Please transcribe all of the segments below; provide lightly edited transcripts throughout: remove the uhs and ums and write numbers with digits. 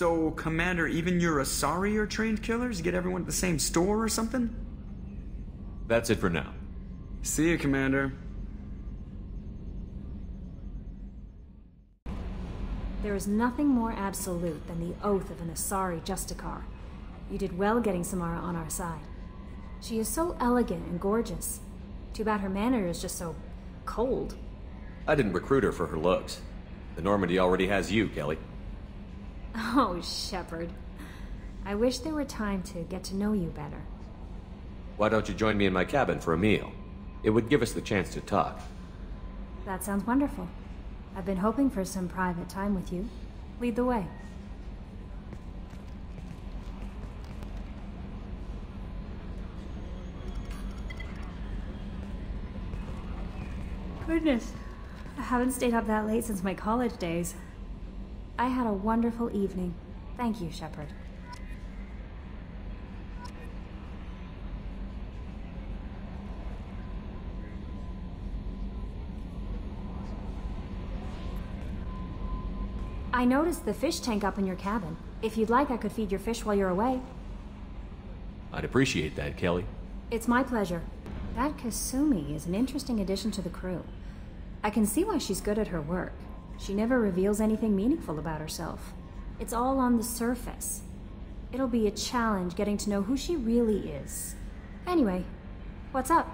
So, Commander, even your Asari are trained killers? Get everyone at the same store or something? That's it for now. See you, Commander. There is nothing more absolute than the oath of an Asari Justicar. You did well getting Samara on our side. She is so elegant and gorgeous. Too bad her manner is just so cold. I didn't recruit her for her looks. The Normandy already has you, Kelly. Oh, Shepard. I wish there were time to get to know you better. Why don't you join me in my cabin for a meal? It would give us the chance to talk. That sounds wonderful. I've been hoping for some private time with you. Lead the way. Goodness, I haven't stayed up that late since my college days. I had a wonderful evening. Thank you, Shepard. I noticed the fish tank up in your cabin. If you'd like, I could feed your fish while you're away. I'd appreciate that, Kelly. It's my pleasure. That Kasumi is an interesting addition to the crew. I can see why she's good at her work. She never reveals anything meaningful about herself. It's all on the surface. It'll be a challenge getting to know who she really is. Anyway, what's up?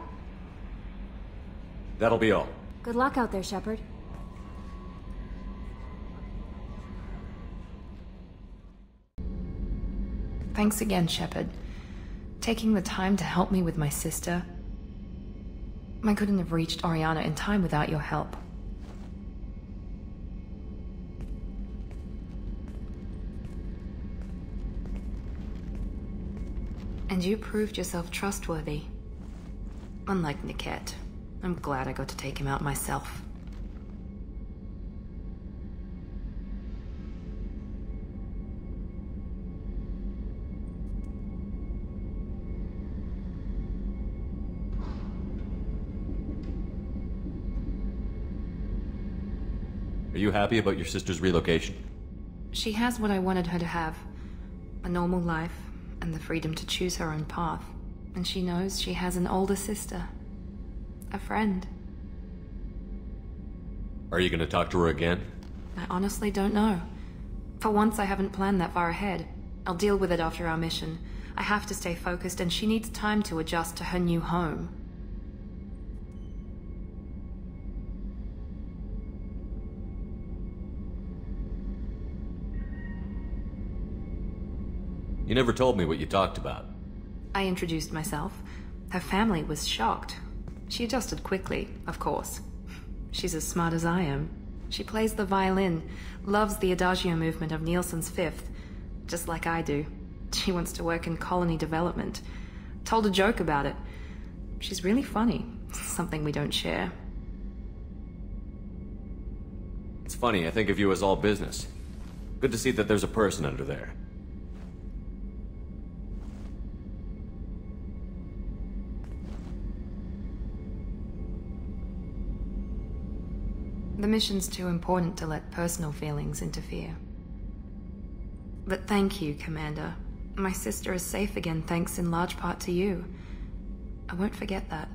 That'll be all. Good luck out there, Shepard. Thanks again, Shepard. Taking the time to help me with my sister. I couldn't have reached Oriana in time without your help. And you proved yourself trustworthy. Unlike Niket, I'm glad I got to take him out myself. Are you happy about your sister's relocation? She has what I wanted her to have. A normal life, and the freedom to choose her own path. And she knows she has an older sister. A friend. Are you gonna talk to her again? I honestly don't know. For once, I haven't planned that far ahead. I'll deal with it after our mission. I have to stay focused, and she needs time to adjust to her new home. You never told me what you talked about. I introduced myself. Her family was shocked. She adjusted quickly, of course. She's as smart as I am. She plays the violin, loves the adagio movement of Nielsen's Fifth, just like I do. She wants to work in colony development. Told a joke about it. She's really funny, something we don't share. It's funny, I think of you as all business. Good to see that there's a person under there. The mission's too important to let personal feelings interfere. But thank you, Commander. My sister is safe again thanks in large part to you. I won't forget that.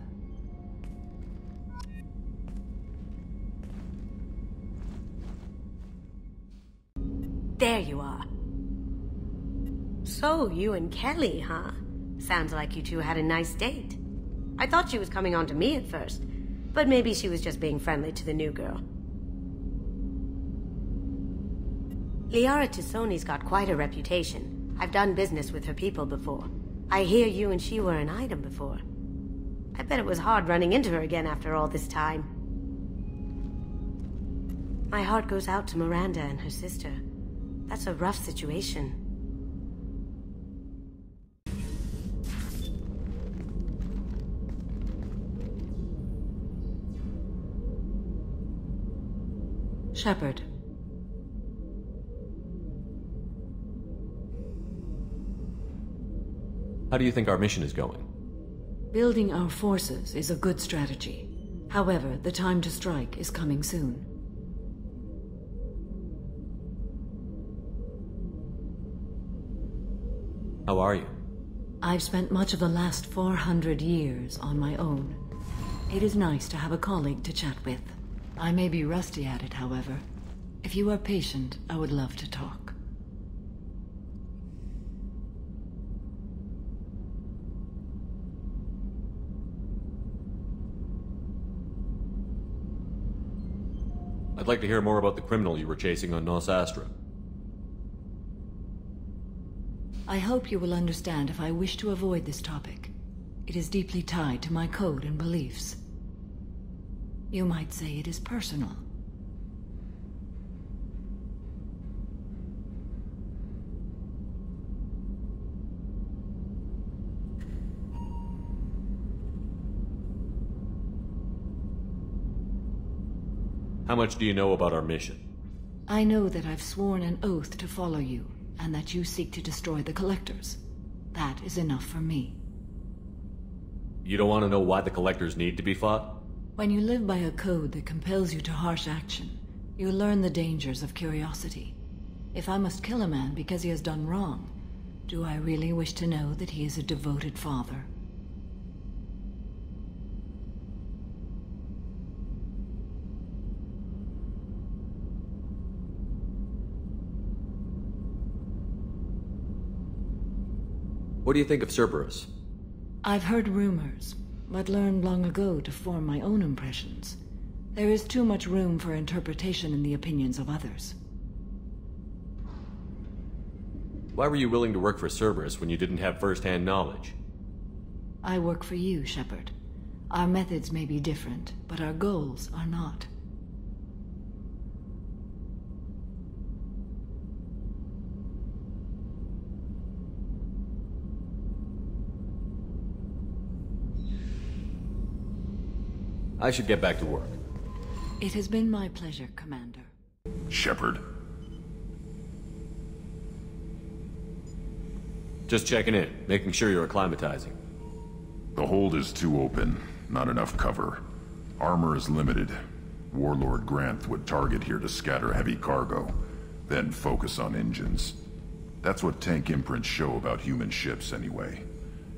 There you are. So, you and Kelly, huh? Sounds like you two had a nice date. I thought she was coming on to me at first, but maybe she was just being friendly to the new girl. Liara Tisoni's got quite a reputation. I've done business with her people before. I hear you and she were an item before. I bet it was hard running into her again after all this time. My heart goes out to Miranda and her sister. That's a rough situation. Shepard. How do you think our mission is going? Building our forces is a good strategy. However, the time to strike is coming soon. How are you? I've spent much of the last 400 years on my own. It is nice to have a colleague to chat with. I may be rusty at it, however. If you are patient, I would love to talk. I'd like to hear more about the criminal you were chasing on Nos Astra. I hope you will understand if I wish to avoid this topic. It is deeply tied to my code and beliefs. You might say it is personal. How much do you know about our mission? I know that I've sworn an oath to follow you, and that you seek to destroy the Collectors. That is enough for me. You don't want to know why the Collectors need to be fought? When you live by a code that compels you to harsh action, you learn the dangers of curiosity. If I must kill a man because he has done wrong, do I really wish to know that he is a devoted father? What do you think of Cerberus? I've heard rumors, but learned long ago to form my own impressions. There is too much room for interpretation in the opinions of others. Why were you willing to work for Cerberus when you didn't have first-hand knowledge? I work for you, Shepard. Our methods may be different, but our goals are not. I should get back to work. It has been my pleasure, Commander. Shepard. Just checking in, making sure you're acclimatizing. The hold is too open. Not enough cover. Armor is limited. Warlord Grunt would target here to scatter heavy cargo, then focus on engines. That's what tank imprints show about human ships, anyway.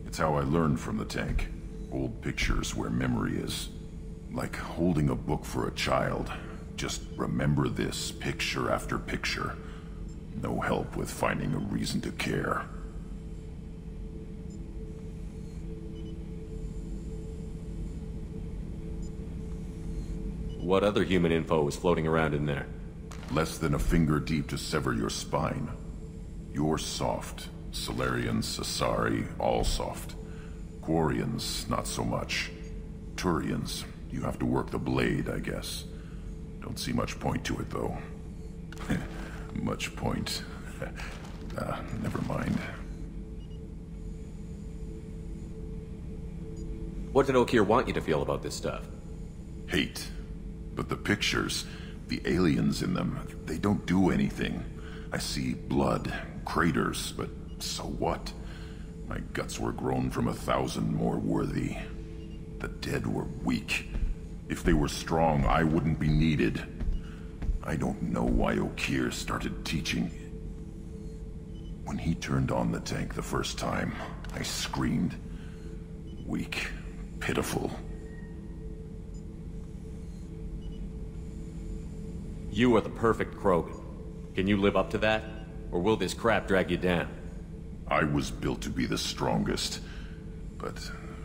It's how I learned from the tank. Old pictures where memory is. Like holding a book for a child. Just remember this, picture after picture. No help with finding a reason to care. What other human info is floating around in there? Less than a finger deep to sever your spine. You're soft. Solarians, Asari, all soft. Quarians, not so much. Turians, you have to work the blade, I guess. Don't see much point to it, though. Much point. Never mind. What did Okeer want you to feel about this stuff? Hate. But the pictures, the aliens in them, they don't do anything. I see blood, craters, but so what? My guts were grown from 1,000 more worthy. The dead were weak. If they were strong, I wouldn't be needed. I don't know why Okeer started teaching. When he turned on the tank the first time, I screamed. Weak, pitiful. You are the perfect Krogan. Can you live up to that? Or will this crap drag you down? I was built to be the strongest. But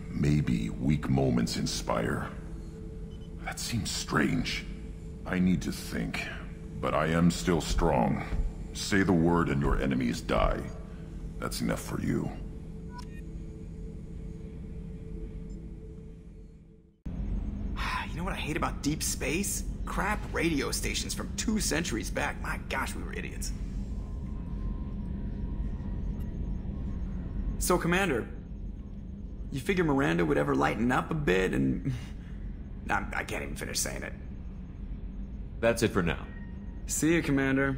maybe weak moments inspire. That seems strange. I need to think. But I am still strong. Say the word and your enemies die. That's enough for you. You know what I hate about deep space? Crap radio stations from 2 centuries back. My gosh, we were idiots. So, Commander, you figure Miranda would ever lighten up a bit and... I can't even finish saying it. That's it for now. See you, Commander.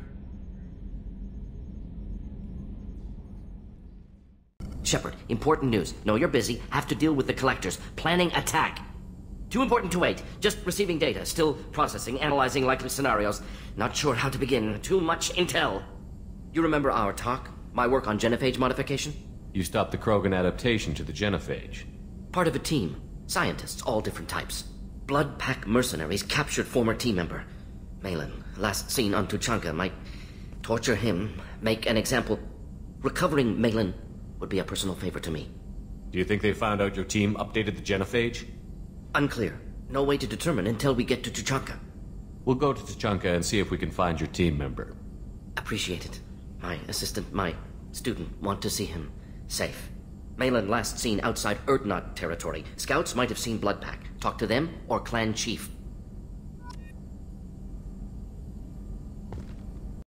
Shepard, important news. Know you're busy. Have to deal with the Collectors. Planning attack. Too important to wait. Just receiving data. Still processing, analyzing likely scenarios. Not sure how to begin. Too much intel. You remember our talk? My work on genophage modification? You stopped the Krogan adaptation to the genophage. Part of a team. Scientists, all different types. Blood Pack mercenaries captured former team member. Malin, last seen on Tuchanka, might torture him, make an example. Recovering Malin would be a personal favor to me. Do you think they found out your team updated the genophage? Unclear. No way to determine until we get to Tuchanka. We'll go to Tuchanka and see if we can find your team member. Appreciate it. My assistant, my student, want to see him safe. Malin last seen outside Erdnot territory. Scouts might have seen Bloodpack. Talk to them or Clan Chief.